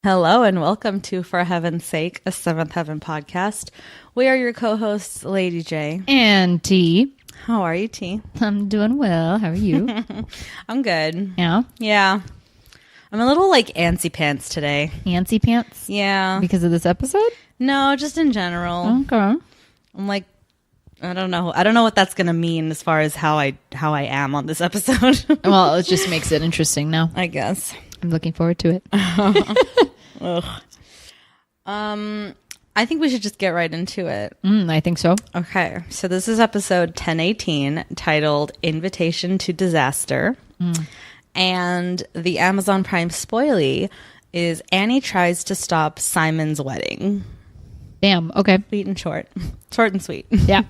Hello and welcome to For Heaven's Sake, a Seventh Heaven podcast. We are your co-hosts, Lady J. And T. How are you, T? I'm doing well. How are you? I'm good. Yeah? Yeah. I'm a little like antsy pants today. Antsy pants? Yeah. Because of this episode? No, just in general. Okay. I'm like, I don't know. I don't know what that's going to mean as far as how I am on this episode. Well, it just makes it interesting now. I guess. I'm looking forward to it. Ugh. I think we should just get right into it. I think so. Okay, so this is episode 1018 titled Invitation to Disaster. And the Amazon Prime spoilie is Annie tries to stop Simon's wedding. Damn. Okay. Sweet and short. Short and sweet. Yeah.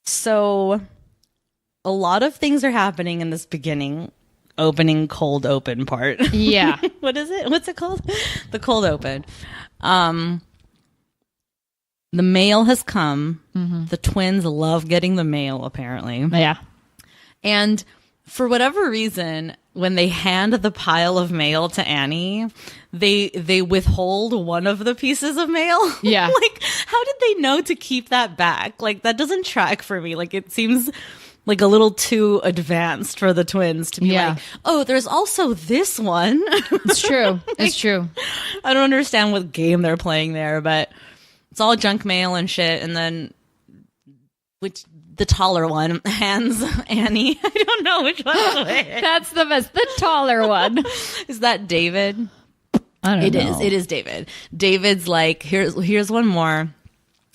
So a lot of things are happening in this opening cold open part. Yeah. What is it? What's it called? The cold open. The mail has come. The twins love getting the mail, apparently. Yeah. And for whatever reason, when they hand the pile of mail to Annie, they withhold one of the pieces of mail. Yeah. Like, how did they know to keep that back? Like, that doesn't track for me. Like, it seems like a little too advanced for the twins to be like, oh, there's also this one. It's true. It's true. I don't understand what game they're playing there, but it's all junk mail and shit. And then the taller one hands Annie. I don't know which one is which. That's the best. The taller one. Is that David? I don't know. It is David. David's like, here's one more.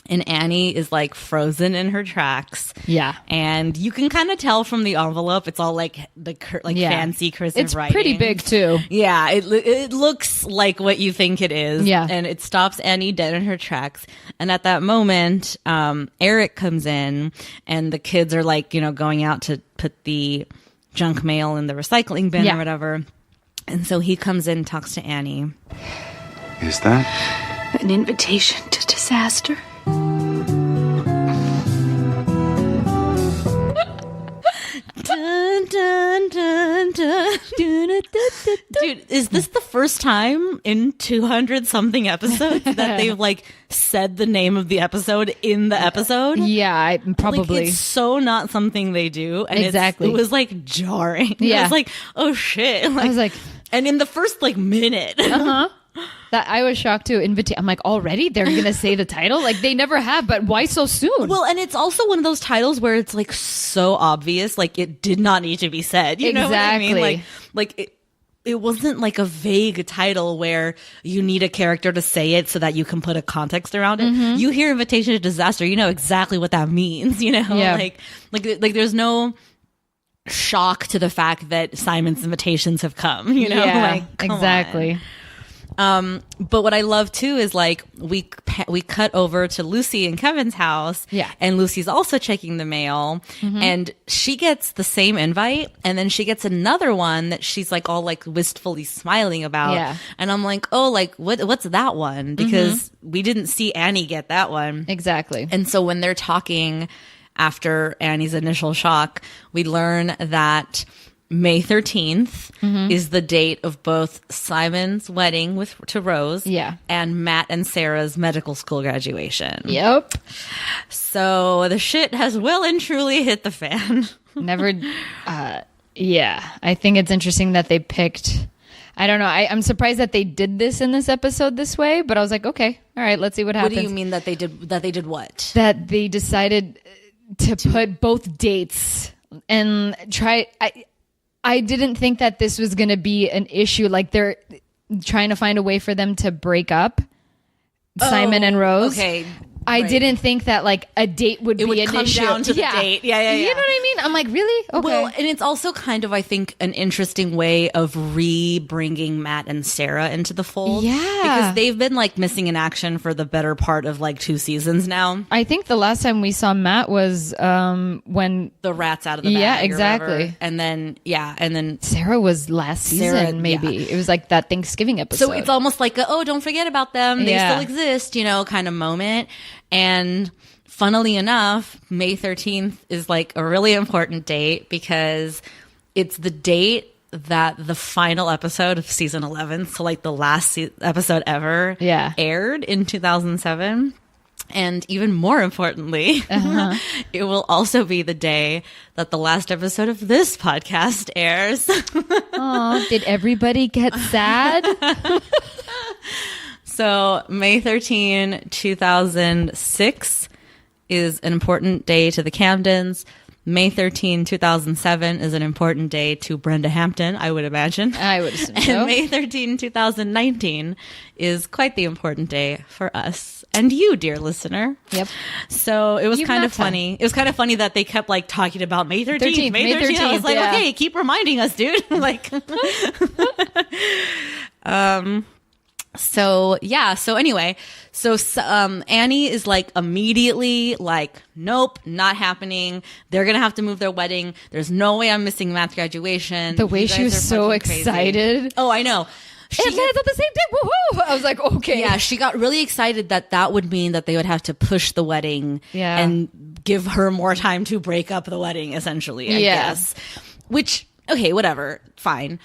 And Annie is like frozen in her tracks. Yeah. And you can kind of tell from the envelope, it's all like fancy cursive writing. It's pretty big too. Yeah. It looks like what you think it is. Yeah. And it stops Annie dead in her tracks. And at that moment, Eric comes in and the kids are like, going out to put the junk mail in the recycling bin or whatever. And so he comes in and talks to Annie. Is that an invitation to disaster? Dun, dun, dun, dun. Dude, is this the first time in 200 something episodes that they've like said the name of the episode in the episode? Yeah, probably. Like, it's so not something they do. And exactly. It was like jarring. Yeah. It was like, oh shit. I was like, and in the first like minute. That I was shocked too. I'm like, already they're gonna say the title? Like they never have, but why so soon? Well, and it's also one of those titles where it's like so obvious, like it did not need to be said. You know what I mean? Like it wasn't like a vague title where you need a character to say it so that you can put a context around it. You hear Invitation to Disaster, you know exactly what that means. Yeah. Like there's no shock to the fact that Simon's invitations have come. Yeah, like come exactly. on. But what I love too is like we cut over to Lucy and Kevin's house, and Lucy's also checking the mail, and she gets the same invite, and then she gets another one that she's like all like wistfully smiling about, and I'm like, oh, like what's that one? Because we didn't see Annie get that one Exactly. and so when they're talking after Annie's initial shock, we learn that May 13th is the date of both Simon's wedding to Rose and Matt and Sarah's medical school graduation. Yep. So the shit has well and truly hit the fan. Never. Yeah. I think it's interesting that they picked. I don't know. I'm surprised that they did this in this episode this way, but I was like, okay, all right, let's see what happens. What do you mean that they did what? That they decided to put both dates and try. I didn't think that this was going to be an issue. Like they're trying to find a way for them to break up, Simon and Rose. Okay. I didn't think that like a date would be an come issue. Down to the date. Yeah. You know what I mean? I'm like, really? Okay. Well, and it's also kind of, I think, an interesting way of re-bringing Matt and Sarah into the fold. Yeah. Because they've been like missing in action for the better part of like 2 seasons now. I think the last time we saw Matt was when the rat's out of the bag. Yeah, exactly. And then Sarah was last season, maybe. Yeah. It was like that Thanksgiving episode. So it's almost like don't forget about them. They still exist, kind of moment. And funnily enough, May 13th is like a really important date because it's the date that the final episode of season 11, so like the last episode ever, aired in 2007. And even more importantly, it will also be the day that the last episode of this podcast airs. Oh, did everybody get sad? So May 13, 2006 is an important day to the Camdens. May 13, 2007 is an important day to Brenda Hampton, I would imagine. I would assume so. And May 13, 2019 is quite the important day for us and you, dear listener. Yep. So it was kind of funny. It was kind of funny that they kept like talking about May 13th, May 13th. I was like, okay, keep reminding us, dude. Like, So anyway, Annie is like immediately like, nope, not happening. They're going to have to move their wedding. There's no way I'm missing math graduation. The way she was so excited. Crazy. Oh, I know. It lands on the same day. Woohoo! I was like, okay. Yeah, she got really excited that would mean that they would have to push the wedding and give her more time to break up the wedding, essentially, I guess. Which, okay, whatever. Fine.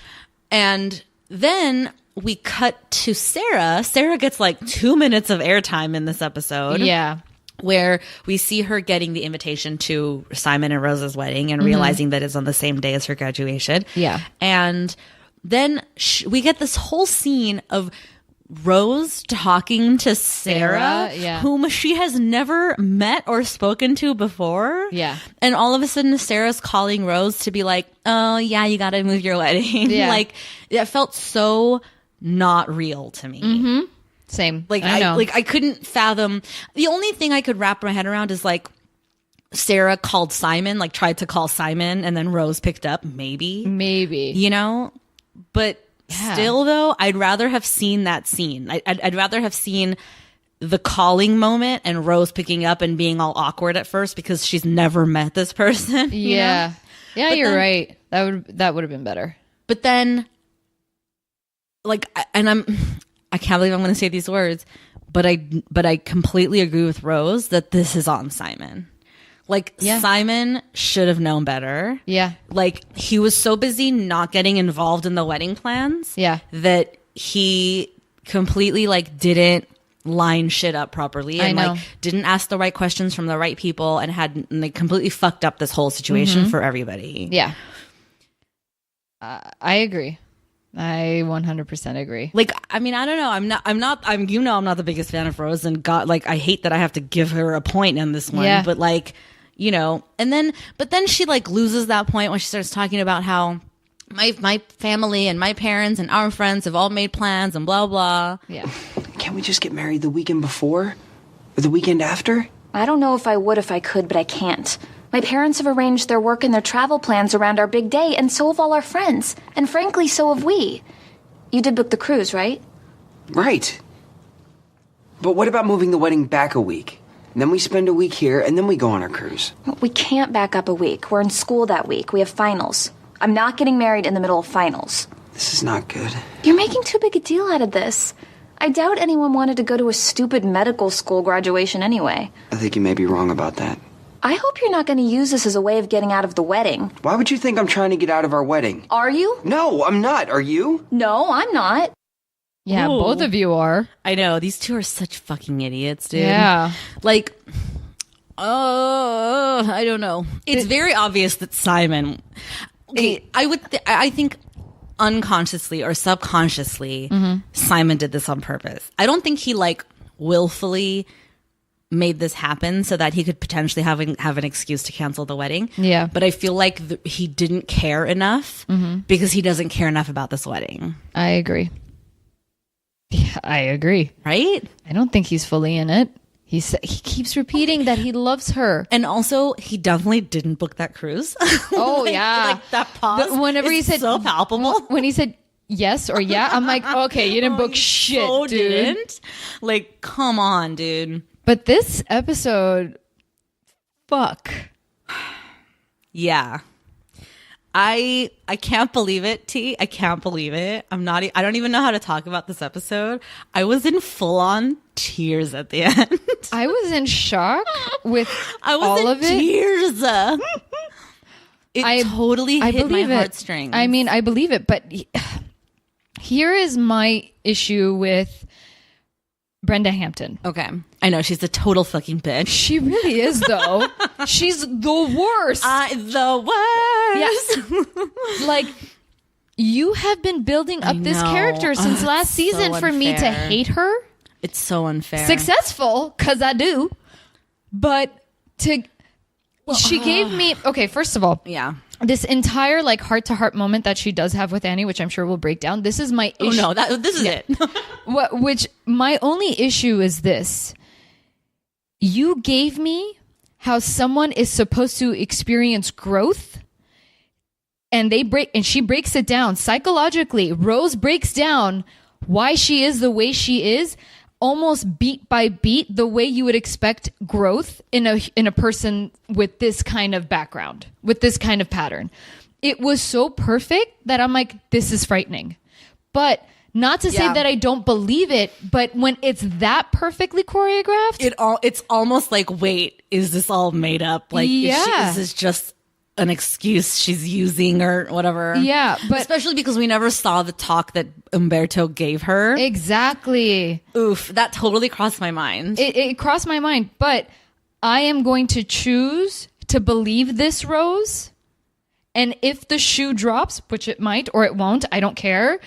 And then we cut to Sarah. Sarah gets like 2 minutes of airtime in this episode. Yeah. Where we see her getting the invitation to Simon and Rose's wedding and realizing that it's on the same day as her graduation. Yeah. And then we get this whole scene of Rose talking to Sarah, whom she has never met or spoken to before. Yeah. And all of a sudden, Sarah's calling Rose to be like, oh, yeah, you got to move your wedding. Yeah. Like, it felt so not real to me. Mm-hmm. Same. Like, I couldn't fathom. The only thing I could wrap my head around is like, Sarah called Simon, like tried to call Simon, and then Rose picked up. Maybe. You know? But still, though, I'd rather have seen that scene. I'd rather have seen the calling moment and Rose picking up and being all awkward at first because she's never met this person. Yeah. You know? Yeah, you're right. That would have been better. But then, like, I can't believe I'm going to say these words, but I completely agree with Rose that this is on Simon. Like, Simon should have known better. Yeah. Like, he was so busy not getting involved in the wedding plans. Yeah. That he completely, like, didn't line shit up properly. And, like, didn't ask the right questions from the right people and like, completely fucked up this whole situation for everybody. Yeah. I agree. I 100% agree. Like, I mean, I don't know. I'm not the biggest fan of Rose, and God, like, I hate that I have to give her a point in this one. Yeah. But like, you know, but then she like loses that point when she starts talking about how my family and my parents and our friends have all made plans and blah blah. Yeah. Can't we just get married the weekend before or the weekend after? I don't know if I would if I could, but I can't. My parents have arranged their work and their travel plans around our big day, and so have all our friends. And frankly, so have we. You did book the cruise, right? Right. But what about moving the wedding back a week? And then we spend a week here, and then we go on our cruise. We can't back up a week. We're in school that week. We have finals. I'm not getting married in the middle of finals. This is not good. You're making too big a deal out of this. I doubt anyone wanted to go to a stupid medical school graduation anyway. I think you may be wrong about that. I hope you're not going to use this as a way of getting out of the wedding. Why would you think I'm trying to get out of our wedding? Are you? No, I'm not. Are you? No, I'm not. Yeah, Ooh. Both of you are. I know. These two are such fucking idiots, dude. Yeah. Like, I don't know. It's very obvious that Simon... Okay, I think unconsciously or subconsciously, Simon did this on purpose. I don't think he, like, willfully made this happen so that he could potentially have an excuse to cancel the wedding. Yeah. But I feel like he didn't care enough because he doesn't care enough about this wedding. I agree. Yeah, I agree. Right? I don't think he's fully in it. He keeps repeating that he loves her. And also, he definitely didn't book that cruise. Oh, like, yeah. Like, that pause whenever he said so palpable. When he said yes or yeah, I'm like, okay, you didn't book shit, so dude. Didn't. Like, come on, dude. But this episode, fuck. Yeah. I can't believe it, T. I can't believe it. I don't even know how to talk about this episode. I was in full on tears at the end. I was in shock with all of it. Tears. It totally hit my heartstrings. I mean, I believe it, but here is my issue with Brenda Hampton. Okay. I know, she's a total fucking bitch. She really is, though. She's the worst. The worst. Yeah. Like, you have been building up this character since last season for me to hate her. It's so unfair. Successful, because I do. But she gave me... Okay, first of all... Yeah. This entire like heart-to-heart moment that she does have with Annie, which I'm sure we'll break down. This is my issue. Oh no, this is it. Which my only issue is this. You gave me how someone is supposed to experience growth, and she breaks it down psychologically. Rose breaks down why she is the way she is, almost beat by beat, the way you would expect growth in a person with this kind of background, with this kind of pattern. It was so perfect that I'm like, this is frightening. But not to say that I don't believe it, but when it's that perfectly choreographed, it's almost like, wait, is this all made up? Like, is this just an excuse she's using or whatever? Yeah, but especially because we never saw the talk that Umberto gave her. Exactly. Oof, that totally crossed my mind. It crossed my mind, but I am going to choose to believe this, Rose. And if the shoe drops, which it might or it won't, I don't care.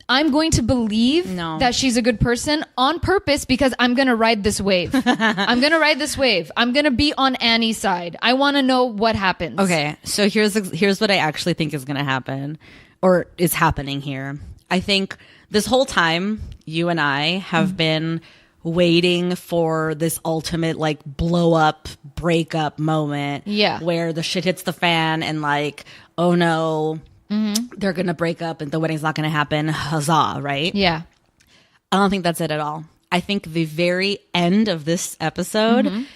I'm going to believe that she's a good person on purpose because I'm going to ride this wave. I'm going to ride this wave. I'm going to be on Annie's side. I want to know what happens. Okay, so here's what I actually think is going to happen, or is happening here. I think this whole time, you and I have been waiting for this ultimate like blow up, breakup moment. Yeah. Where the shit hits the fan and like, oh no, they're going to break up and the wedding's not going to happen. Huzzah, right? Yeah. I don't think that's it at all. I think the very end of this episode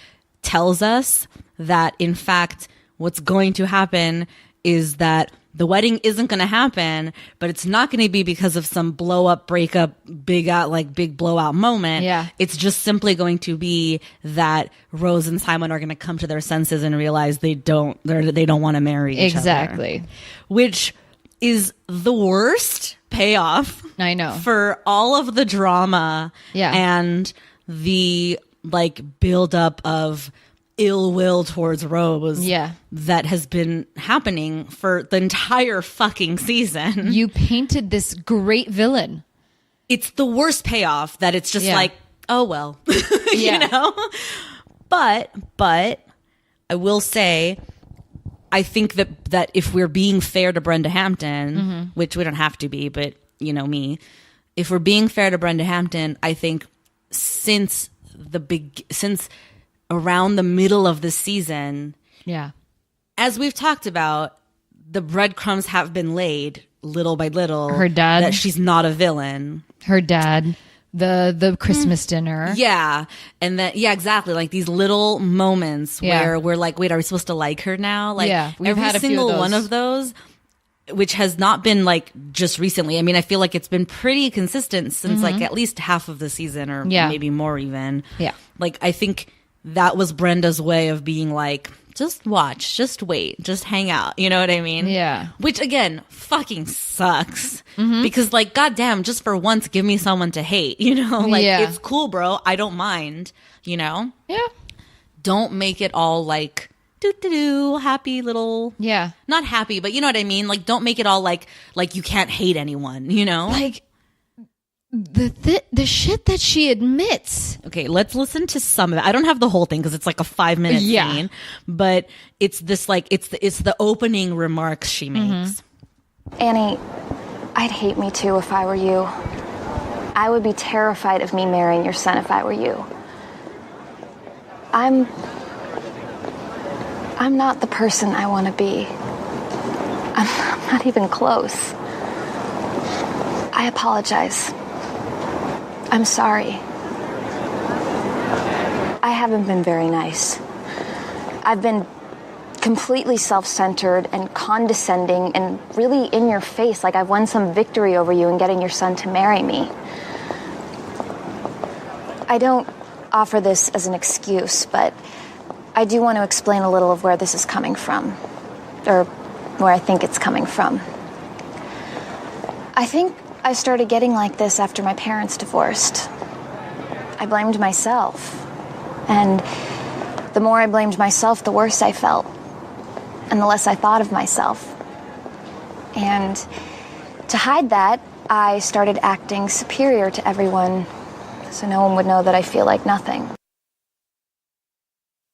tells us that, in fact, what's going to happen is that the wedding isn't going to happen, but it's not going to be because of some blow up, breakup, big blowout moment. Yeah. It's just simply going to be that Rose and Simon are going to come to their senses and realize they don't want to marry each other. Exactly. Which is the worst payoff. I know. For all of the drama and the like build up of ill will towards Rose that has been happening for the entire fucking season. You painted this great villain. It's the worst payoff that it's just like, oh well. You know? But I will say, I think that if we're being fair to Brenda Hampton, which we don't have to be, but you know me, if we're being fair to Brenda Hampton, I think since around the middle of the season, as we've talked about, the breadcrumbs have been laid little by little. Her dad, that she's not a villain. Her dad. The Christmas dinner. Yeah. And then, exactly. Like these little moments where we're like, wait, are we supposed to like her now? Like we've every had a few single of those. one of those, which has not been like just recently. I mean, I feel like it's been pretty consistent since like at least half of the season or maybe more even. Yeah. Like I think that was Brenda's way of being like, just watch, just wait, just hang out. You know what I mean? Yeah. Which again, fucking sucks. Because like, goddamn, just for once, give me someone to hate. You know, like it's cool, bro. I don't mind. You know? Yeah. Don't make it all like happy little. Yeah. Not happy, but you know what I mean. Like, don't make it all like you can't hate anyone. You know? Like the shit that she admits. Okay, let's listen to some of it. I don't have the whole thing because it's like a 5-minute scene, but it's this like it's the opening remarks she makes. Annie, I'd hate me too if I were you. I would be terrified of me marrying your son if I were you. I'm not the person I want to be. I'm not even close. I apologize. I'm sorry. I haven't been very nice. I've been completely self-centered and condescending and really in your face, like I've won some victory over you in getting your son to marry me. I don't offer this as an excuse, but I do want to explain a little of where this is coming from. or where I think it's coming from. I think I started getting like this after my parents divorced. I blamed myself. And the more I blamed myself, the worse I felt. And the less I thought of myself. And to hide that, I started acting superior to everyone, so no one would know that I feel like nothing.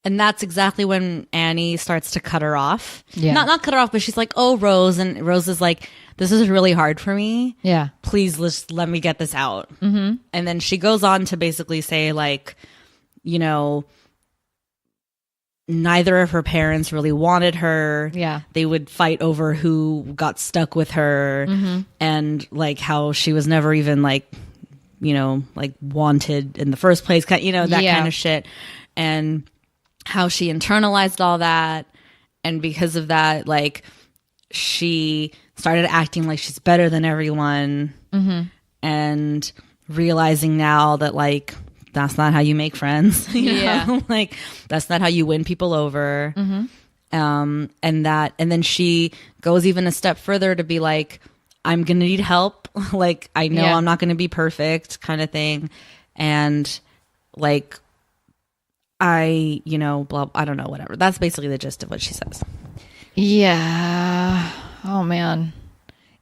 And that's exactly when Annie starts to cut her off. Yeah. Not cut her off, but she's like, oh, Rose. And Rose is like, this is really hard for me. Yeah. Please just let me get this out. Mm-hmm. And then she goes on to basically say, like, you know, neither of her parents really wanted her. Yeah. They would fight over who got stuck with her. Mm-hmm. And like how she was never even like, you know, like wanted in the first place, you know, that kind of shit. And how she internalized all that. And because of that, like, she started acting like she's better than everyone. Mm-hmm. And realizing now that, like, that's not how you make friends. You know? Like, that's not how you win people over. Mm-hmm. And then she goes even a step further to be like, I'm going to need help. Like, I know I'm not going to be perfect, kind of thing. And like, you know, blah, I don't know, whatever. That's basically the gist of what she says. Yeah. Oh, man.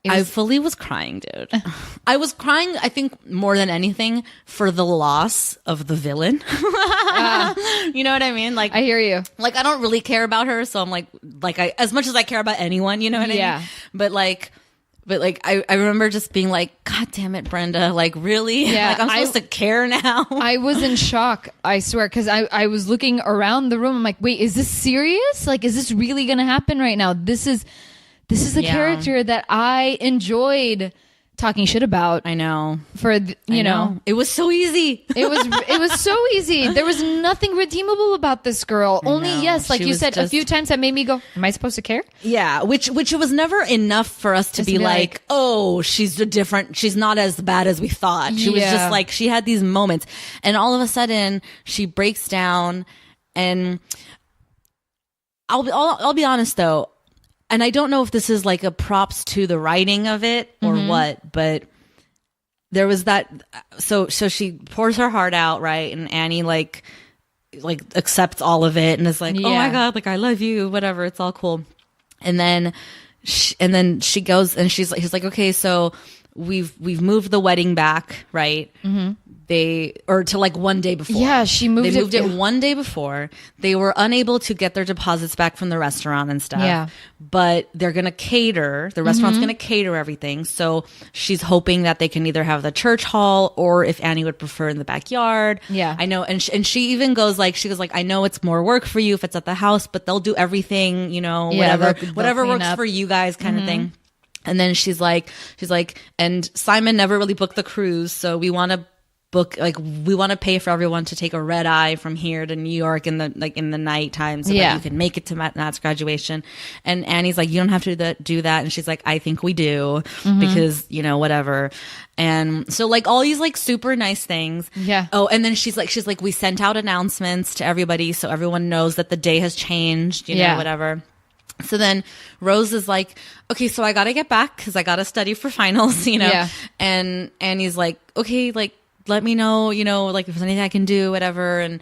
I fully was crying, dude. I was crying, I think, more than anything for the loss of the villain. You know what I mean? Like, I hear you. Like, I don't really care about her, so I'm like, as much as I care about anyone, you know what I mean? But I remember just being like, God damn it, Brenda. Like, really? Yeah, like, I'm supposed to care now? I was in shock, I swear, because I was looking around the room. I'm like, wait, is this serious? Like, is this really going to happen right now? This is a character that I enjoyed talking shit about. I know. You know. It was so easy. It was so easy. There was nothing redeemable about this girl. Only, yes, like you said, a few times that made me go, am I supposed to care? Yeah, which it was never enough for us to be like, oh, she's not as bad as we thought. She was just like, she had these moments. And all of a sudden, she breaks down. And I'll be honest, though. And I don't know if this is like a props to the writing of it or what, but there was that. So she pours her heart out, right? And Annie like accepts all of it and is like, oh my God, like, I love you, whatever. It's all cool. And then she goes and he's like, okay, so we've moved the wedding back, right? Mm-hmm. To like one day before. Yeah, she moved it. They moved it one day before. They were unable to get their deposits back from the restaurant and stuff. Yeah. But they're going to cater. The restaurant's going to cater everything. So she's hoping that they can either have the church hall or if Annie would prefer in the backyard. Yeah. I know. And she even goes like, I know it's more work for you if it's at the house, but they'll do everything, you know, whatever works for you guys kind of thing. And then she's like, and Simon never really booked the cruise. So we want to pay for everyone to take a red eye from here to New York in the night time so that you can make it to Matt's graduation. And Annie's like, you don't have to do that. And she's like, I think we do because, you know, whatever. And so like all these like super nice things. Yeah. Oh, and then she's like, we sent out announcements to everybody so everyone knows that the day has changed, you know, whatever. So then Rose is like, okay, so I got to get back because I got to study for finals, you know? Yeah. And Annie's like, okay, like, let me know, you know, like if there's anything I can do, whatever. And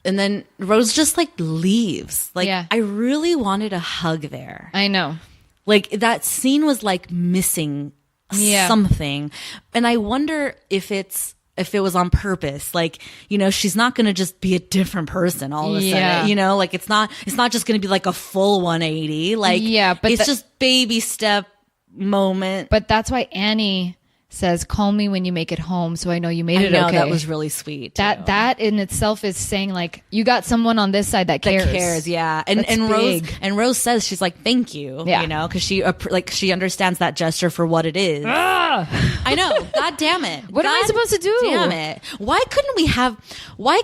then Rose just like leaves. Like, I really wanted a hug there. I know. Like that scene was like missing something. And I wonder if it was on purpose. Like, you know, she's not going to just be a different person all of a sudden, you know, like it's not just going to be like a full 180. Like, but it's just baby step moment. But that's why Annie says, call me when you make it home so I know you made it okay. That was really sweet. That in itself is saying like, you got someone on this side that cares. Yeah. And Rose says, she's like, thank you. Yeah. You know, because she understands that gesture for what it is. I know. God damn it. What am I supposed to do? Damn it. Why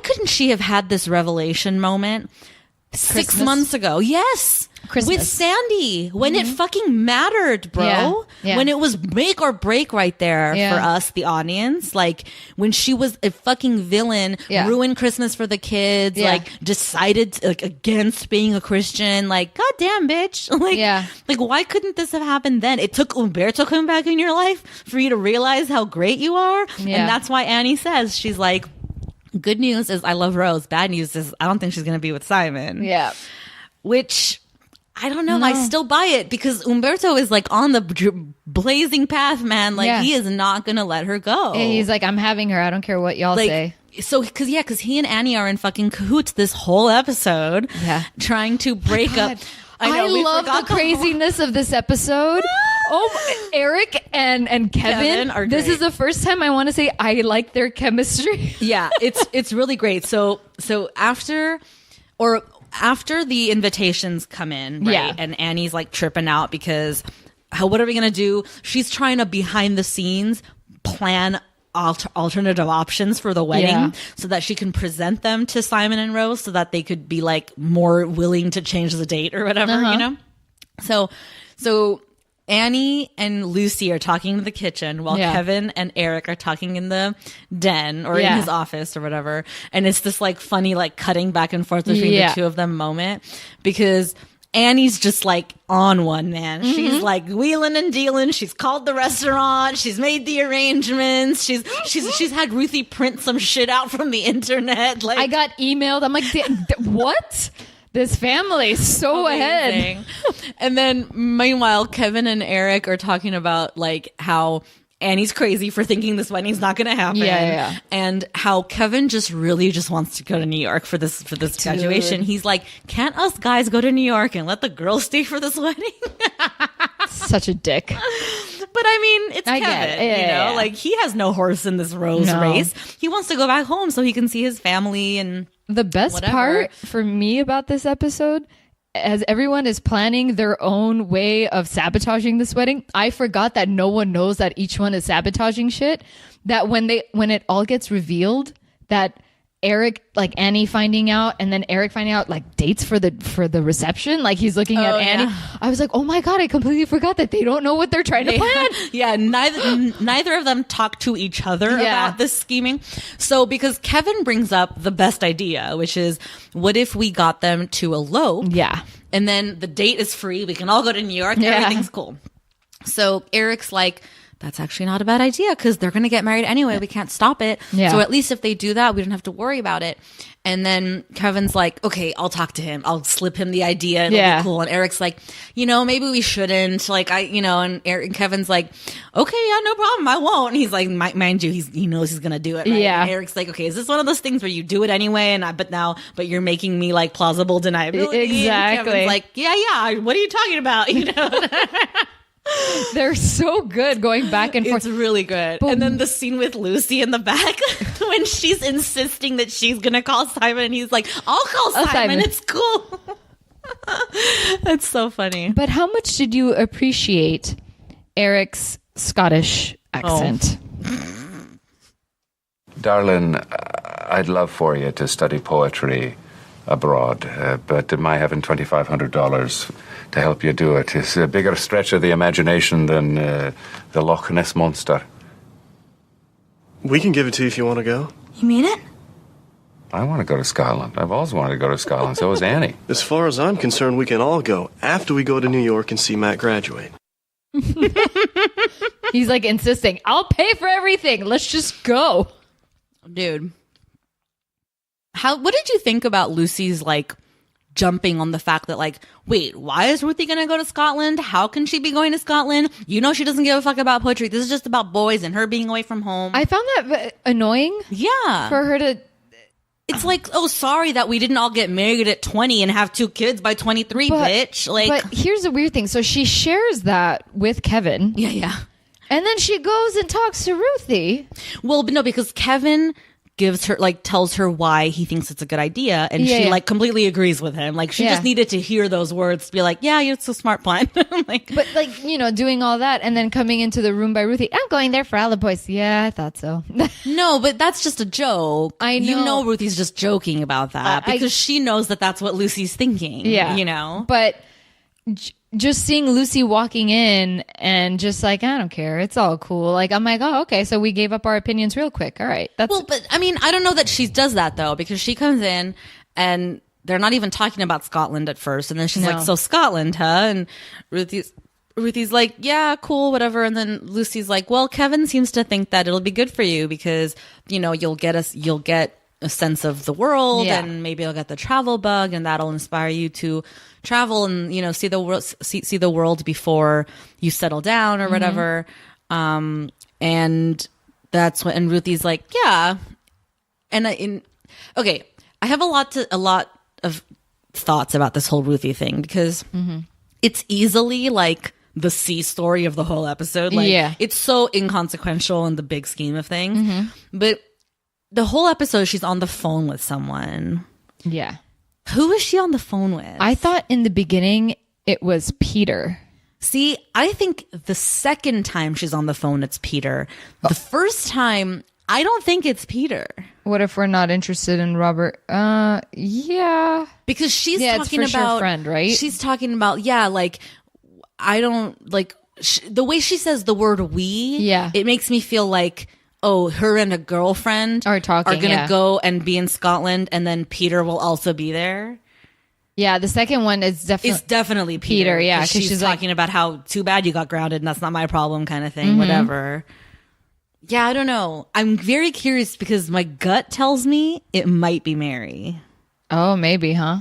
couldn't she have had this revelation moment 6 months ago. Yes. Christmas. With Sandy, when it fucking mattered, bro. Yeah. Yeah. When it was make or break right there for us, the audience. Like, when she was a fucking villain, ruined Christmas for the kids, like, decided like against being a Christian. Like, goddamn, bitch. Like, why couldn't this have happened then? It took Umberto coming back in your life for you to realize how great you are. Yeah. And that's why Annie says, she's like, good news is I love Rose. Bad news is I don't think she's going to be with Simon. Yeah. Which, I don't know. No. I still buy it because Umberto is like on the blazing path, man. Like, he is not going to let her go. And he's like, I'm having her. I don't care what y'all say. So, because he and Annie are in fucking cahoots this whole episode. Yeah. Trying to break up. I love the craziness of this episode. Oh, Eric and Kevin are great. This is the first time I want to say I like their chemistry. Yeah, it's really great. So after the invitations come in, right? And Annie's like tripping out because what are we gonna do? She's trying to behind the scenes plan alternative options for the wedding so that she can present them to Simon and Rose so that they could be like more willing to change the date or whatever, you know? So Annie and Lucy are talking in the kitchen while Kevin and Eric are talking in the den or in his office or whatever. And it's this like funny, like cutting back and forth between the two of them moment because Annie's just like on one, man. Mm-hmm. She's like wheeling and dealing. She's called the restaurant. She's made the arrangements. She's had Ruthie print some shit out from the internet. Like, I got emailed. I'm like, what? This family's so ahead. And then meanwhile, Kevin and Eric are talking about like how Annie's crazy for thinking this wedding's not going to happen. Yeah. And how Kevin just wants to go to New York for this graduation. He's like, can't us guys go to New York and let the girls stay for this wedding? Such a dick. But I mean, it's Kevin, you know? Like, he has no horse in this Rose race. He wants to go back home so he can see his family and the best part for me about this episode, as everyone is planning their own way of sabotaging this wedding, I forgot that no one knows that each one is sabotaging shit. That when it all gets revealed, that Eric, like Annie finding out, and then Eric finding out like dates for the reception, like he's looking at Annie. I was like, oh my god, I completely forgot that they don't know what they're trying to plan. Yeah, neither of them talk to each other about this scheming. So because Kevin brings up the best idea, which is, what if we got them to elope? Yeah, and then the date is free. We can all go to New York. Everything's cool. So Eric's like, that's actually not a bad idea because they're going to get married anyway. We can't stop it. Yeah. So at least if they do that, we don't have to worry about it. And then Kevin's like, okay, I'll talk to him. I'll slip him the idea. It'll be cool. And Eric's like, maybe we shouldn't. Like, and Kevin's like, okay, yeah, no problem. I won't. And he's like, mind you, he knows he's going to do it. Right? Yeah. And Eric's like, okay, is this one of those things where you do it anyway? But you're making me like plausible deniability. Exactly. And Kevin's like, yeah. What are you talking about? They're so good going back and forth. It's really good. But, and then the scene with Lucy in the back when she's insisting that she's going to call Simon and he's like, I'll call Simon. It's cool. That's so funny. But how much did you appreciate Eric's Scottish accent? Darling, I'd love for you to study poetry abroad, but my having $2,500 to help you do it is a bigger stretch of the imagination than the Loch Ness Monster. We can give it to you if you want to go. You mean it? I want to go to Scotland. I've always wanted to go to Scotland. So has Annie. As far as I'm concerned, we can all go after we go to New York and see Matt graduate. He's like insisting, I'll pay for everything. Let's just go. Dude. What did you think about Lucy's like jumping on the fact that like, wait, why is Ruthie gonna go to Scotland? How can she be going to Scotland? She doesn't give a fuck about poetry. This is just about boys and her being away from home. I found that annoying. Yeah. For her to... It's like, oh, sorry that we didn't all get married at 20 and have 2 kids by 23, bitch. Like, but here's the weird thing. So she shares that with Kevin. Yeah. And then she goes and talks to Ruthie. Well, no, because Kevin tells her why he thinks it's a good idea, and she like completely agrees with him. Like she just needed to hear those words to be like, yeah, it's a smart plan. But like, you know, doing all that and then coming into the room by Ruthie, I'm going there for all the boys. Yeah, I thought so. No, but that's just a joke. I know. You know Ruthie's just joking about that because she knows that that's what Lucy's thinking. Yeah. You know? But just seeing Lucy walking in and just like, I don't care, it's all cool. Like, I'm like, oh, okay, so we gave up our opinions real quick. All right. Well, but I mean, I don't know that she does that though, because she comes in and they're not even talking about Scotland at first. And then she's like, so Scotland, huh? And Ruthie's like, yeah, cool, whatever. And then Lucy's like, well, Kevin seems to think that it'll be good for you because, you know, you'll get a sense of the world and maybe you'll get the travel bug and that'll inspire you to travel and, you know, see the world before you settle down or whatever. And that's when, and Ruthie's like, yeah. And okay, I have a lot of thoughts about this whole Ruthie thing because it's easily like the C story of the whole episode. Like, it's so inconsequential in the big scheme of things. But the whole episode, she's on the phone with someone. Yeah. Who is she on the phone with? I thought in the beginning it was Peter. See, I think the second time she's on the phone, it's Peter. The first time, I don't think it's Peter. What if we're not interested in Robert? Yeah. Because she's talking about sure friend, right? She's talking about, like, I don't, like, the way she says the word we, it makes me feel like, oh, her and a girlfriend are going to go and be in Scotland, and then Peter will also be there. Yeah, the second one is definitely Peter. Yeah, because she's talking about how too bad you got grounded, and that's not my problem, kind of thing. Whatever. Yeah, I don't know. I'm very curious because my gut tells me it might be Mary. Oh, maybe, huh?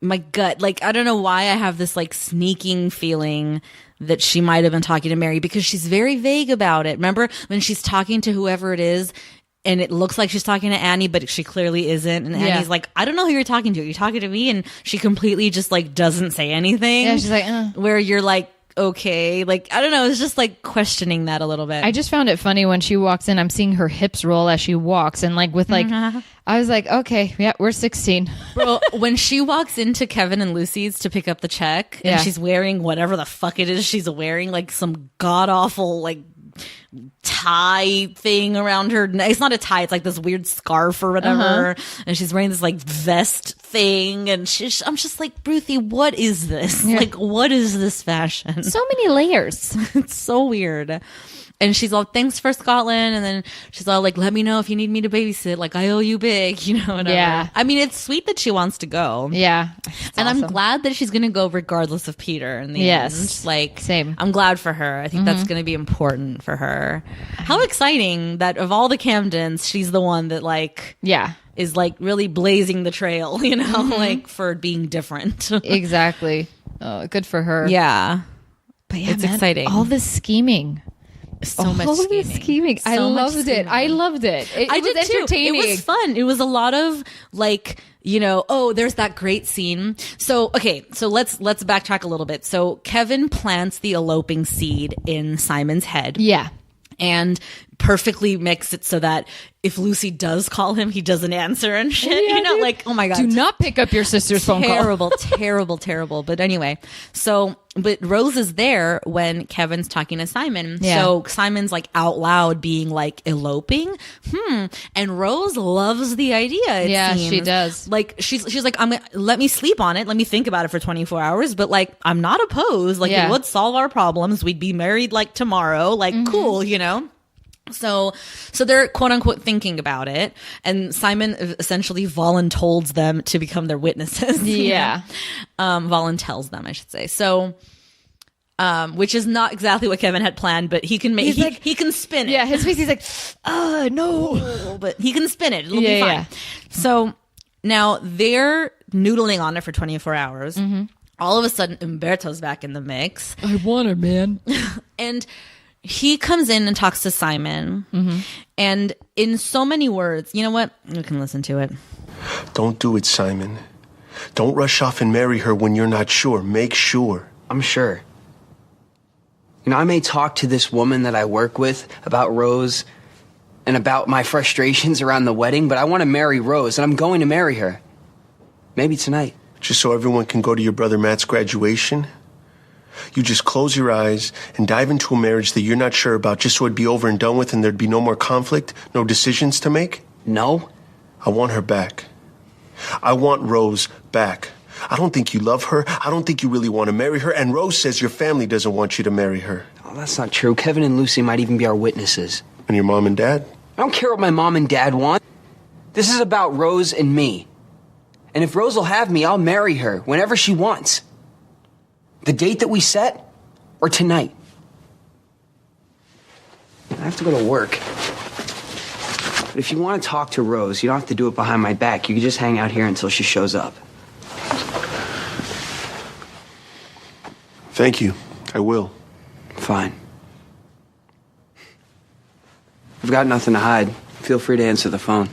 My gut, like, I don't know why I have this like sneaking feeling that she might have been talking to Mary because she's very vague about it. Remember when she's talking to whoever it is and it looks like she's talking to Annie, but she clearly isn't. And Annie's like, I don't know who you're talking to. Are you talking to me? And she completely just like doesn't say anything. Yeah, she's like, where you're like, okay, like, I don't know. It's just like questioning that a little bit. I just found it funny when she walks in, I'm seeing her hips roll as she walks. And like with like, I was like, okay, yeah, we're 16. Bro, when she walks into Kevin and Lucy's to pick up the check and she's wearing whatever the fuck it is she's wearing, like some god awful, like, tie thing around her neck. It's not a tie, it's like this weird scarf or whatever. And she's wearing this like vest thing, and I'm just like, Ruthie, what is this? Like, what is this fashion? So many layers. It's so weird. And she's all, thanks for Scotland. And then she's all like, let me know if you need me to babysit. Like, I owe you big, you know, whatever. Yeah. I mean, it's sweet that she wants to go. Yeah. And awesome. I'm glad that she's going to go regardless of Peter in the end. Like, same. I'm glad for her. I think that's going to be important for her. How exciting that of all the Camdens, she's the one that like, is like really blazing the trail, you know, like for being different. Exactly. Oh, good for her. Yeah. But yeah, it's exciting. All this scheming. So much scheming. I loved it. I loved it. It was entertaining. It was fun. It was a lot of like, you know, oh, there's that great scene. So, okay, so let's backtrack a little bit. So Kevin plants the eloping seed in Simon's head. Yeah. And perfectly makes it so that if Lucy does call him, he doesn't answer and shit. Yeah, you know, dude. Like, oh my God. Do not pick up your sister's phone call. Terrible. But anyway, but Rose is there when Kevin's talking to Simon. Yeah. So Simon's like out loud being like eloping. And Rose loves the idea. It seems. She does. Like she's like, let me sleep on it. Let me think about it for 24 hours. But like, I'm not opposed. Like it would solve our problems. We'd be married like tomorrow. Like cool, you know? So they're quote unquote thinking about it, and Simon essentially voluntold them to become their witnesses. Yeah. Voluntells them, I should say. So, which is not exactly what Kevin had planned, but he can make, he can spin it. Yeah. His face, he's like, no, but he can spin it. It'll be fine. Yeah. So now they're noodling on it for 24 hours. All of a sudden, Umberto's back in the mix. I want her, man. And he comes in and talks to Simon, and in so many words, you know what? You can listen to it. Don't do it, Simon. Don't rush off and marry her when you're not sure. Make sure. I'm sure. You know, I may talk to this woman that I work with about Rose, and about my frustrations around the wedding, but I want to marry Rose, and I'm going to marry her. Maybe tonight. Just so everyone can go to your brother Matt's graduation? You just close your eyes and dive into a marriage that you're not sure about just so it'd be over and done with and there'd be no more conflict, no decisions to make? No. I want her back. I want Rose back. I don't think you love her. I don't think you really want to marry her. And Rose says your family doesn't want you to marry her. Oh, that's not true. Kevin and Lucy might even be our witnesses. And your mom and dad? I don't care what my mom and dad want. This is about Rose and me. And if Rose will have me, I'll marry her whenever she wants. The date that we set, or tonight. I have to go to work. But if you want to talk to Rose, you don't have to do it behind my back. You can just hang out here until she shows up. Thank you. I will. Fine. I've got nothing to hide. Feel free to answer the phone.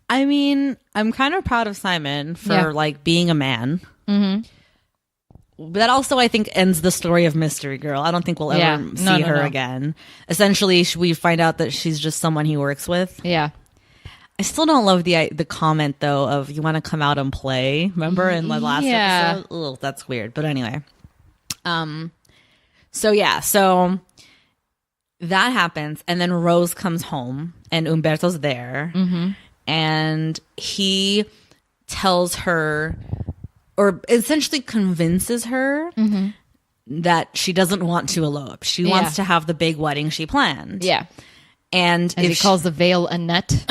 I mean, I'm kind of proud of Simon for like being a man. But that also, I think, ends the story of Mystery Girl. I don't think we'll ever see her again. Essentially, we find out that she's just someone he works with. Yeah. I still don't love the comment though of you want to come out and play. Remember in the last episode? Ugh, that's weird. But anyway, so that happens, and then Rose comes home, and Umberto's there, and he tells her, or essentially convinces her that she doesn't want to elope. She wants to have the big wedding she planned. Yeah. And as he calls the veil a net.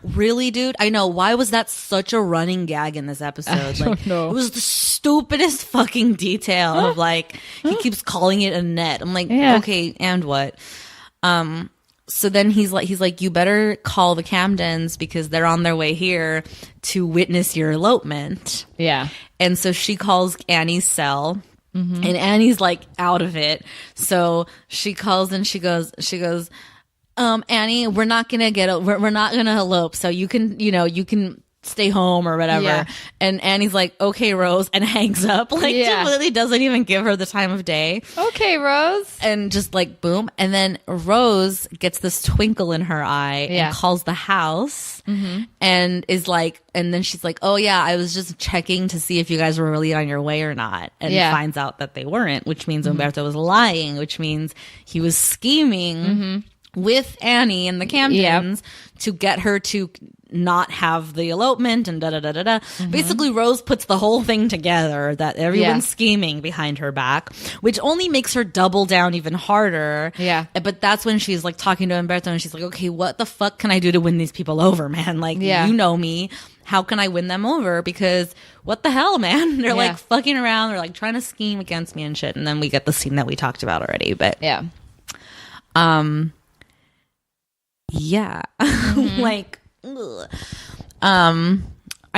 Really, dude? I know. Why was that such a running gag in this episode? I don't know. It was the stupidest fucking detail of like, he keeps calling it a net. I'm like, okay, and what? So then he's like, you better call the Camdens because they're on their way here to witness your elopement. Yeah. And so she calls Annie's cell. And Annie's like out of it. So she calls and she goes, Annie, we're not gonna elope. So you can stay home or whatever. Yeah. And Annie's like, okay, Rose, and hangs up. Like, completely doesn't even give her the time of day. Okay, Rose. And just like, boom. And then Rose gets this twinkle in her eye and calls the house and is like, and then she's like, oh yeah, I was just checking to see if you guys were really on your way or not. And finds out that they weren't, which means Umberto was lying, which means he was scheming with Annie and the Camdens to get her to not have the elopement and da-da-da-da-da. Basically, Rose puts the whole thing together that everyone's scheming behind her back, which only makes her double down even harder. Yeah. But that's when she's like talking to Umberto and she's like, okay, what the fuck can I do to win these people over, man? Like, you know me. How can I win them over? Because what the hell, man? They're like fucking around. They're like trying to scheme against me and shit. And then we get the scene that we talked about already. But like, ugh. I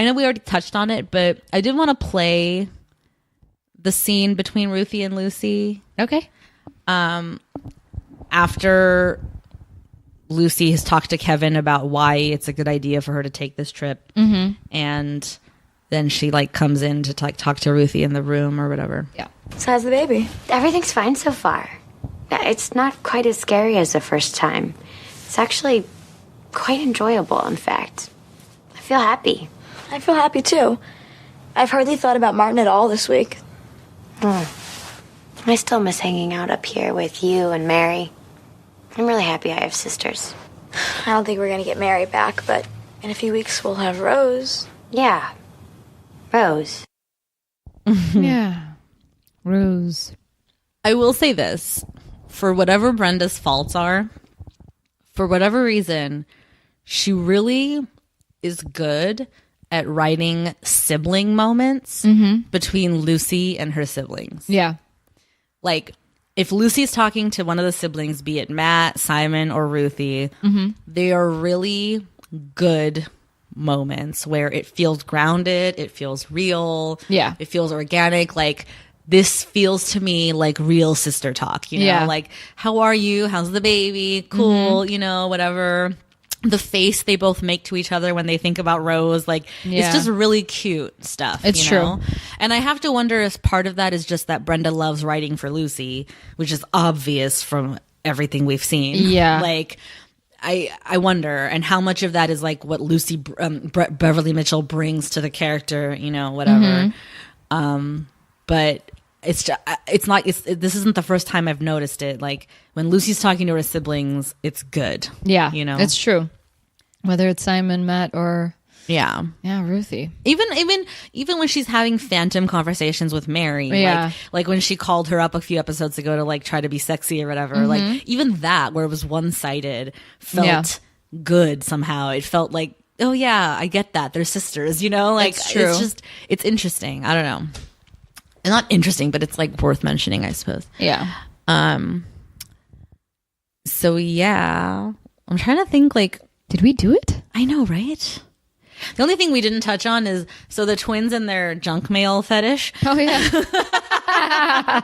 know we already touched on it, but I did want to play the scene between Ruthie and Lucy. Okay. After Lucy has talked to Kevin about why it's a good idea for her to take this trip, and then she like comes in to like talk to Ruthie in the room or whatever. Yeah. So how's the baby? Everything's fine so far. It's not quite as scary as the first time. It's actually quite enjoyable, in fact. I feel happy. I feel happy too. I've hardly thought about Martin at all this week. I still miss hanging out up here with you and Mary. I'm really happy I have sisters. I don't think we're going to get Mary back, but in a few weeks we'll have Rose. Yeah. Rose. Yeah. Rose. I will say this. For whatever Brenda's faults are, for whatever reason, she really is good at writing sibling moments between Lucy and her siblings. Yeah. Like, if Lucy's talking to one of the siblings, be it Matt, Simon, or Ruthie, they are really good moments where it feels grounded, it feels real, it feels organic. Like, this feels to me like real sister talk, you know, like, how are you? How's the baby? Cool, you know, whatever. The face they both make to each other when they think about Rose, like, it's just really cute stuff. It's true. And I have to wonder if part of that is just that Brenda loves writing for Lucy, which is obvious from everything we've seen. Yeah. Like, I wonder, and how much of that is like what Lucy Beverly Mitchell brings to the character, you know, whatever. But this isn't the first time I've noticed it. Like when Lucy's talking to her siblings, it's good. Yeah, you know, it's true. Whether it's Simon, Matt, or Ruthie. Even when she's having phantom conversations with Mary, like when she called her up a few episodes ago to like try to be sexy or whatever, like even that where it was one-sided felt good somehow. It felt like, oh yeah, I get that. They're sisters, you know? Like it's true. It's interesting. I don't know. It's not interesting, but it's like worth mentioning, I suppose. Yeah. So yeah, I'm trying to think like, did we do it? I know, right? The only thing we didn't touch on is so the twins and their junk mail fetish. Oh yeah.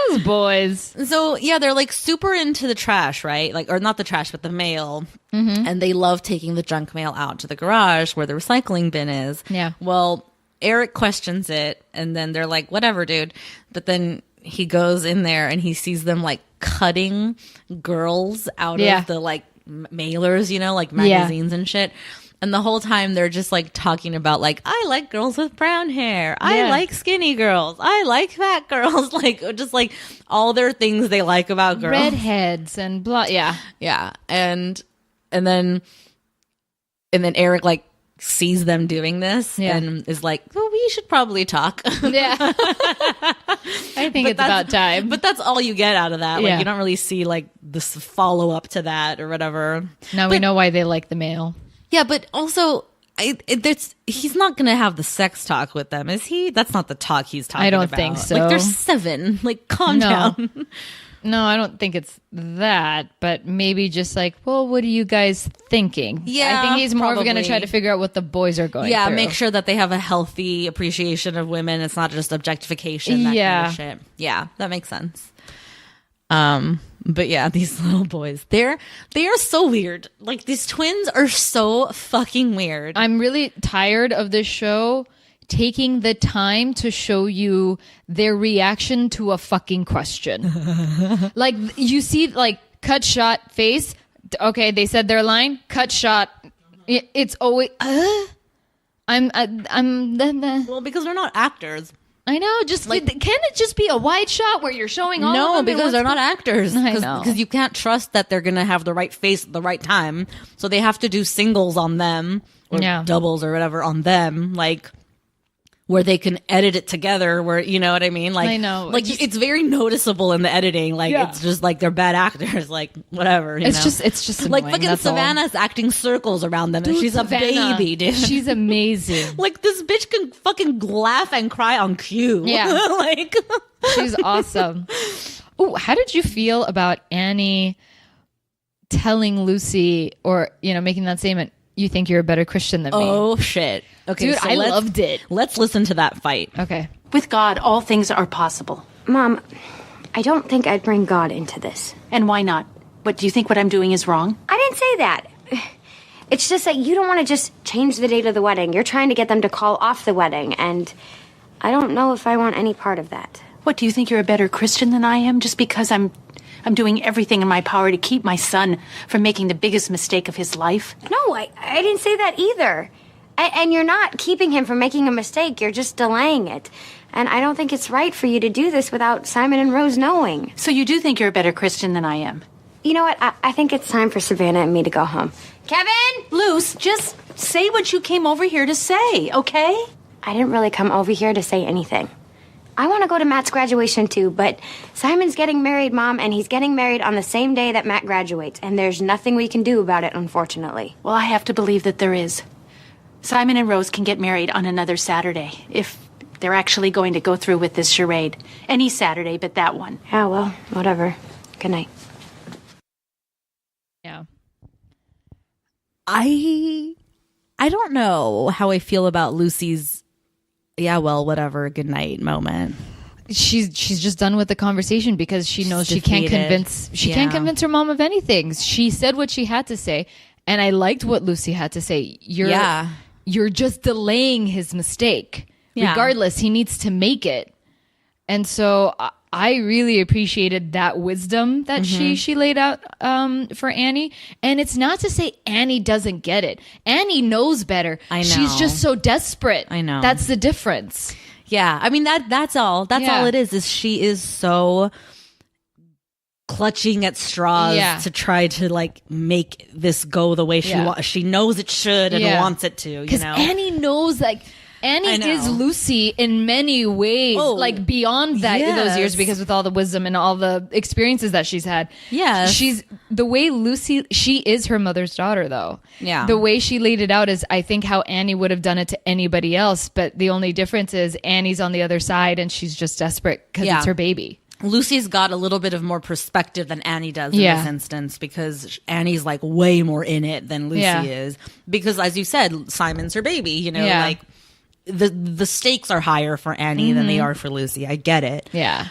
Those boys. So yeah, they're like super into the trash, right? Like, or not the trash, but the mail. And they love taking the junk mail out to the garage where the recycling bin is. Yeah. Well, Eric questions it, and then they're like, whatever, dude. But then he goes in there and he sees them like cutting girls out of the like mailers, you know, like magazines and shit. And the whole time they're just like talking about like, I like girls with brown hair. I like skinny girls. I like fat girls. Like just like all their things they like about girls. Redheads and blah. Yeah. Yeah. And then Eric like sees them doing this and is like, well, we should probably talk. Yeah. I think it's about time. But that's all you get out of that. Like you don't really see like this follow up to that or whatever. Now we know why they like the mail. Yeah, but also he's not going to have the sex talk with them, is he? That's not the talk he's talking about. I don't think so. Like, they're 7. Like, calm down. No, I don't think it's that, but maybe just like, well, what are you guys thinking? Yeah, I think he's more going to try to figure out what the boys are going through. Yeah, make sure that they have a healthy appreciation of women. It's not just objectification, that kind of shit. Yeah, that makes sense. But yeah, these little boys, they are so weird. Like, these twins are so fucking weird. I'm really tired of this show taking the time to show you their reaction to a fucking question. Like, you see, like, cut shot face. Okay, they said their line. Cut shot. It's always, well, because they're not actors. I know. Just like, can it just be a wide shot where you're showing all? No, of them because they're not actors. I know, because you can't trust that they're gonna have the right face at the right time. So they have to do singles on them or doubles or whatever on them, like where they can edit it together. Where, you know what I mean? Like, I know. Like it's very noticeable in the editing. Like it's just like they're bad actors. Like whatever. You know? It's just like annoying, fucking Savannah's acting circles around them, and she's Savannah, a baby, dude. She's amazing. Like, this bitch can fucking laugh and cry on cue. Yeah. Like, she's awesome. Oh, how did you feel about Annie telling Lucy, or, you know, making that statement, you think you're a better Christian than me? Oh, shit. Okay, dude, so I loved it. Let's listen to that fight. Okay. With God, all things are possible. Mom, I don't think I'd bring God into this. And why not? What, do you think what I'm doing is wrong? I didn't say that. It's just that you don't want to just change the date of the wedding. You're trying to get them to call off the wedding, and I don't know if I want any part of that. What, do you think you're a better Christian than I am just because I'm doing everything in my power to keep my son from making the biggest mistake of his life? No, I didn't say that either. And you're not keeping him from making a mistake. You're just delaying it. And I don't think it's right for you to do this without Simon and Rose knowing. So you do think you're a better Christian than I am? You know what? I think it's time for Savannah and me to go home. Kevin! Luce, just say what you came over here to say, okay? I didn't really come over here to say anything. I want to go to Matt's graduation too, but Simon's getting married, Mom, and he's getting married on the same day that Matt graduates, and there's nothing we can do about it, unfortunately. Well, I have to believe that there is. Simon and Rose can get married on another Saturday, if they're actually going to go through with this charade. Any Saturday but that one. Yeah, well, whatever. Good night. Yeah. I don't know how I feel about Lucy's yeah, well, whatever, good night moment. She's just done with the conversation because she knows she can't convince her mom of anything. She said what she had to say, and I liked what Lucy had to say. You're just delaying his mistake. Yeah. Regardless, he needs to make it. And so I really appreciated that wisdom that she laid out for Annie. And it's not to say Annie doesn't get it. Annie knows better. I know. She's just so desperate. I know. That's the difference. Yeah. I mean, that's all. That's all it is she is so clutching at straws to try to like make this go the way she wants. She knows it should and wants it to, you know? Annie knows, like, Annie is Lucy in many ways, like beyond that those years, because with all the wisdom and all the experiences that she's had. Yeah. She's the way Lucy, she is her mother's daughter though. Yeah. The way she laid it out is, I think, how Annie would have done it to anybody else. But the only difference is Annie's on the other side and she's just desperate because it's her baby. Lucy's got a little bit of more perspective than Annie does in this instance, because Annie's like way more in it than Lucy is. Because as you said, Simon's her baby, you know, like the stakes are higher for Annie than they are for Lucy. I get it. Yeah.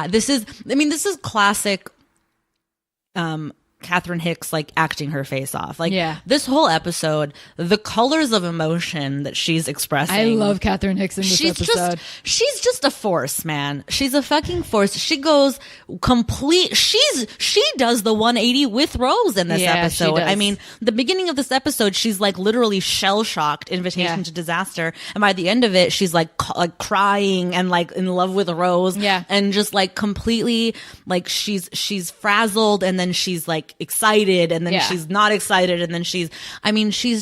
This is classic Catherine Hicks like acting her face off. Like this whole episode, the colors of emotion that she's expressing. I love Catherine Hicks in this episode. She's just a force, man. She's a fucking force. She goes complete. She does the 180 with Rose in this episode. I mean, the beginning of this episode, she's like literally shell shocked, invitation to disaster, and by the end of it, she's like crying and like in love with Rose. And just like completely like she's frazzled, and then she's like excited, and then she's not excited, and then she's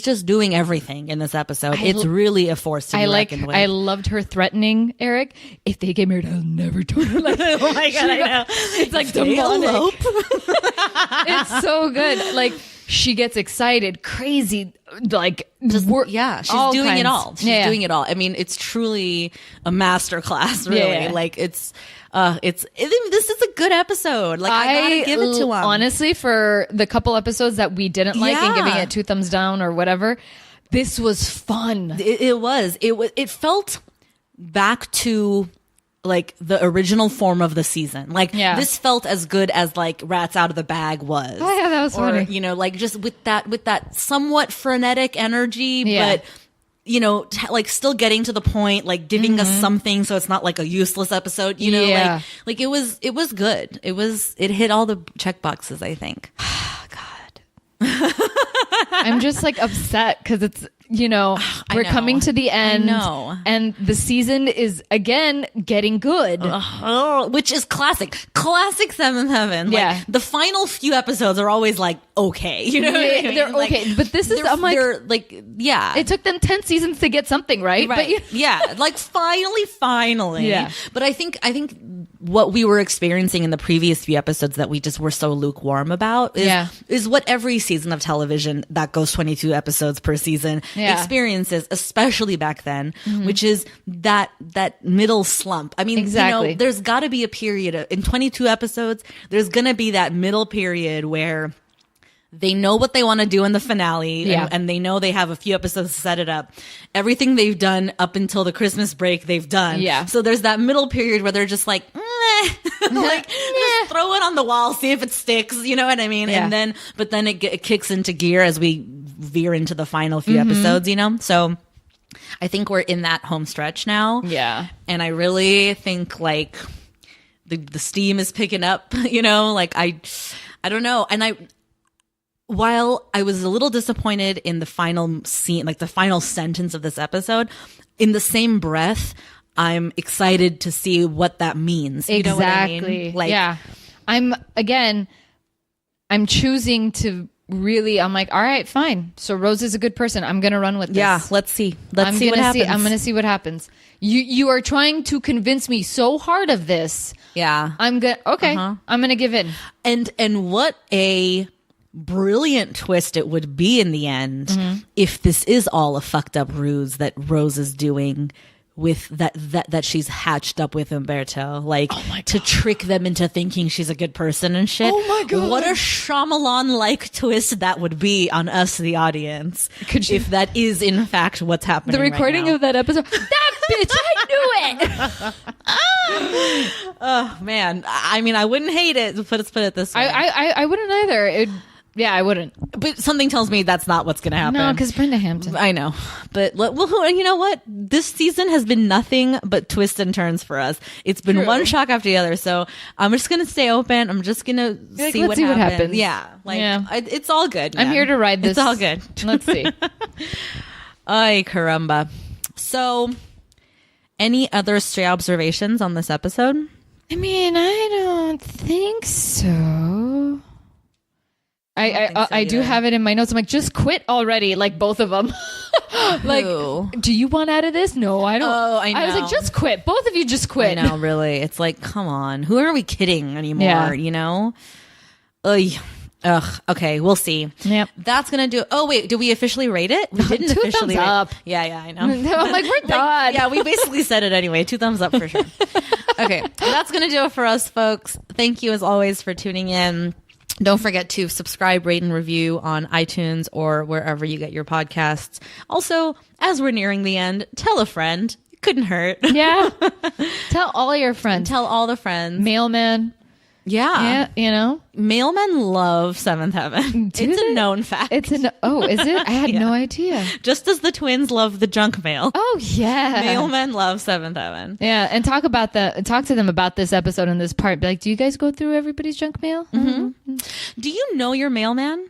just doing everything in this episode. It's really a force to be reckoned with. I loved her threatening Eric, if they get married, I'll never tell her. Like, oh my god, I know. It's like demonic. It's so good. Like, she gets excited, crazy, like just she's doing it all. She's doing it all. I mean, it's truly a masterclass, really. Like this is a good episode. Like, I gotta give it to him. Honestly, for the couple episodes that we didn't like and giving it 2 thumbs down or whatever, this was fun. It felt back to like the original form of the season. Like this felt as good as like Rats Out of the Bag was. Oh yeah, that was funny. You know, like just with that somewhat frenetic energy, but you know, like still getting to the point, like giving us something, so it's not like a useless episode. You know, like it was good. It hit all the check boxes, I think. God, I'm just like upset because it's, you know, we're coming to the end. And the season is again getting good. Which is classic 7th Heaven. Like, the final few episodes are always like okay, you know what I mean? They're like, okay, but this is, I'm like, it took them 10 seasons to get something right. But like finally. But I think what we were experiencing in the previous few episodes that we just were so lukewarm about is what every season of television that goes 22 episodes per season experiences, especially back then, which is that middle slump. I mean, you know, there's got to be a period in 22 episodes. There's going to be that middle period where they know what they want to do in the finale, and they know they have a few episodes to set it up. Everything they've done up until the Christmas break, they've done. So there's that middle period where they're just like, like just throw it on the wall, see if it sticks. You know what I mean? And then, but then it kicks into gear as we veer into the final few episodes. You know, so I think we're in that home stretch now. And I really think like the steam is picking up. You know, like I don't know, and while I was a little disappointed in the final scene, like the final sentence of this episode, in the same breath, I'm excited to see what that means. You know what I mean? Like, I'm choosing to really, I'm like, all right, fine. So Rose is a good person. I'm going to run with this. Yeah, let's see. Let's see what happens. I'm going to see what happens. You are trying to convince me so hard of this. I'm going to, I'm going to give in. And what a brilliant twist it would be in the end if this is all a fucked up ruse that Rose is doing with that she's hatched up with Umberto, like to trick them into thinking she's a good person and shit. Oh my god! What a Shyamalan-like twist that would be on us, the audience, if that is in fact what's happening. The recording right of that episode, that bitch, I knew it. Oh man, I mean, I wouldn't hate it. Let's put it this way. I wouldn't either. Yeah, I wouldn't. But something tells me that's not what's going to happen. No, because Brenda Hampton. I know. But, well, you know what? This season has been nothing but twists and turns for us. It's been one shock after the other. So I'm just going to stay open. I'm just going to see what happens. Yeah. It's all good. Man. I'm here to ride this. It's all good. Let's see. Ay, caramba. So, any other stray observations on this episode? I mean, I don't think so. I do have it in my notes. I'm like, just quit already. Like both of them. Like, do you want out of this? No, I don't. Oh, I know. I was like, just quit. Both of you just quit. I know, really. It's like, come on. Who are we kidding anymore? Yeah. You know? Ugh. Okay, we'll see. Yep. That's gonna do. Oh wait, did we officially rate it? We didn't 2 officially. thumbs up. Yeah, I know. I'm like, we're done. Yeah, we basically said it anyway. 2 thumbs up for sure. Okay, that's gonna do it for us, folks. Thank you as always for tuning in. Don't forget to subscribe, rate, and review on iTunes or wherever you get your podcasts. Also, as we're nearing the end, tell a friend. It couldn't hurt. Yeah. Tell all your friends. Tell all the friends. Mailman. Yeah. You know? Mailmen love Seventh Heaven. It's a known fact. Is it? I had no idea. Just as the twins love the junk mail. Oh, yeah. Mailmen love Seventh Heaven. Yeah, and talk to them about this episode and this part. Be like, do you guys go through everybody's junk mail? Mm-hmm. Do you know your mailman?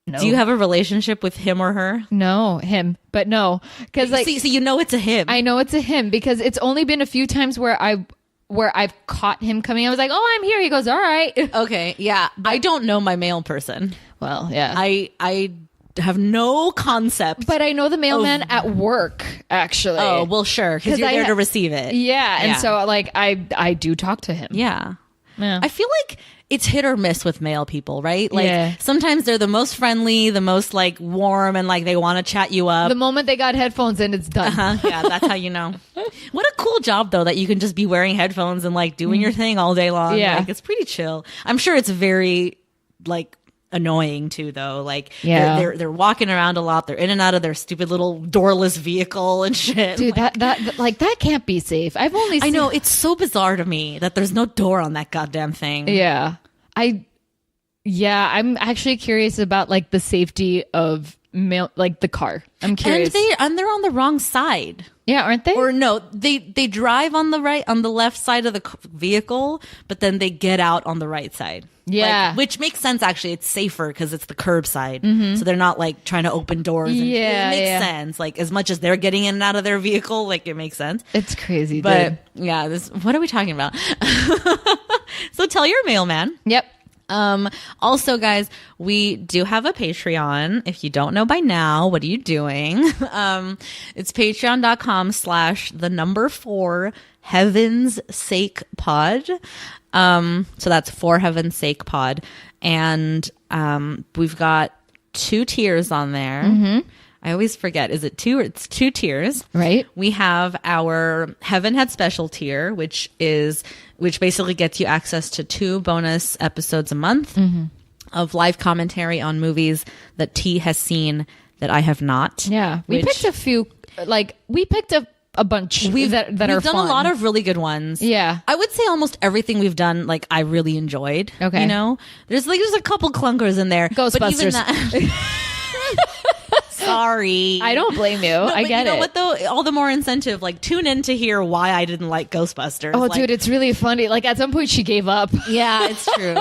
No. Do you have a relationship with him or her? No, him. But no. Because like, so you know it's a him. I know it's a him because it's only been a few times where I've caught him coming. I was like, oh, I'm here. He goes, all right. Okay. Yeah. I don't know my mail person. Well, yeah. I have no concept. But I know the mailman at work, actually. Oh, well, sure. Because you're there to receive it. Yeah. And so, like, I do talk to him. Yeah. I feel like it's hit or miss with mail people, right? Like sometimes they're the most friendly, the most like warm, and like they want to chat you up. The moment they got headphones in, it's done. Yeah, that's how you know. What a cool job though, that you can just be wearing headphones and like doing your thing all day long. Yeah, like, it's pretty chill. I'm sure it's very like annoying too though. Like they're walking around a lot. They're in and out of their stupid little doorless vehicle and shit. Dude, like, that can't be safe. I know, it's so bizarre to me that there's no door on that goddamn thing. Yeah. I'm actually curious about like the safety of mail, like the car. I'm curious. And they're on the wrong side. Yeah, aren't they? Or no, they drive on the left side of the vehicle, but then they get out on the right side. Yeah. Like, which makes sense, actually. It's safer because it's the curb side. Mm-hmm. So they're not like trying to open doors. And it makes sense. Like as much as they're getting in and out of their vehicle, like it makes sense. It's crazy, but yeah, what are we talking about? So tell your mailman. Yep. Also guys, we do have a Patreon. If you don't know by now, what are you doing? It's patreon.com/4 Heaven's Sake Pod. So that's For Heaven's Sake Pod. And, we've got 2 tiers on there. Mm-hmm. I always forget. Is it 2? It's 2 tiers. Right. We have our Heaven Head Special tier, which basically gets you access to 2 bonus episodes a month of live commentary on movies that T has seen that I have not. Yeah. We picked a few, like, we picked a bunch that are fun. We've done a lot of really good ones. Yeah. I would say almost everything we've done, like, I really enjoyed. Okay. You know? There's a couple clunkers in there. Ghostbusters. But even that... Sorry. I don't blame you. No, I get it. You know what though? All the more incentive. Like tune in to hear why I didn't like Ghostbusters. Oh, like, dude, it's really funny. Like at some point she gave up. Yeah, it's true.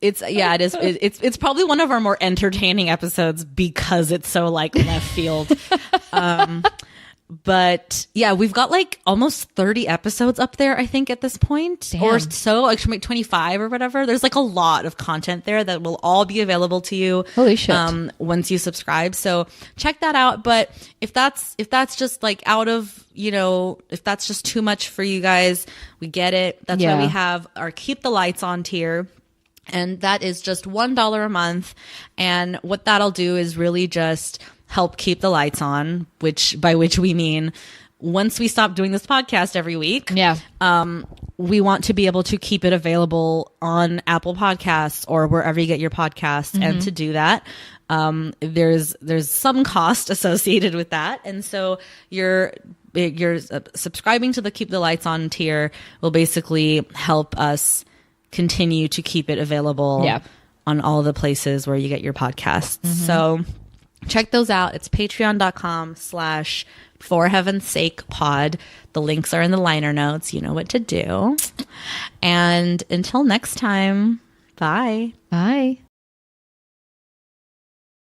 It is. It's probably one of our more entertaining episodes because it's so like left field. But yeah, we've got like almost 30 episodes up there, I think, at this point. Damn. Or so, like 25 or whatever. There's like a lot of content there that will all be available to you. Holy shit. Once you subscribe. So check that out. But if that's just like out of, you know, if that's just too much for you guys, we get it. That's why we have our Keep the Lights On tier. And that is just $1 a month. And what that'll do is really just help keep the lights on, by which we mean once we stop doing this podcast every week, we want to be able to keep it available on Apple Podcasts or wherever you get your podcasts. And to do that, there's some cost associated with that. And so you're subscribing to the Keep the Lights On tier will basically help us continue to keep it available on all the places where you get your podcasts. So check those out. It's patreon.com/For Heaven's Sake pod. The links are in the liner notes. You know what to do. And until next time, bye. Bye.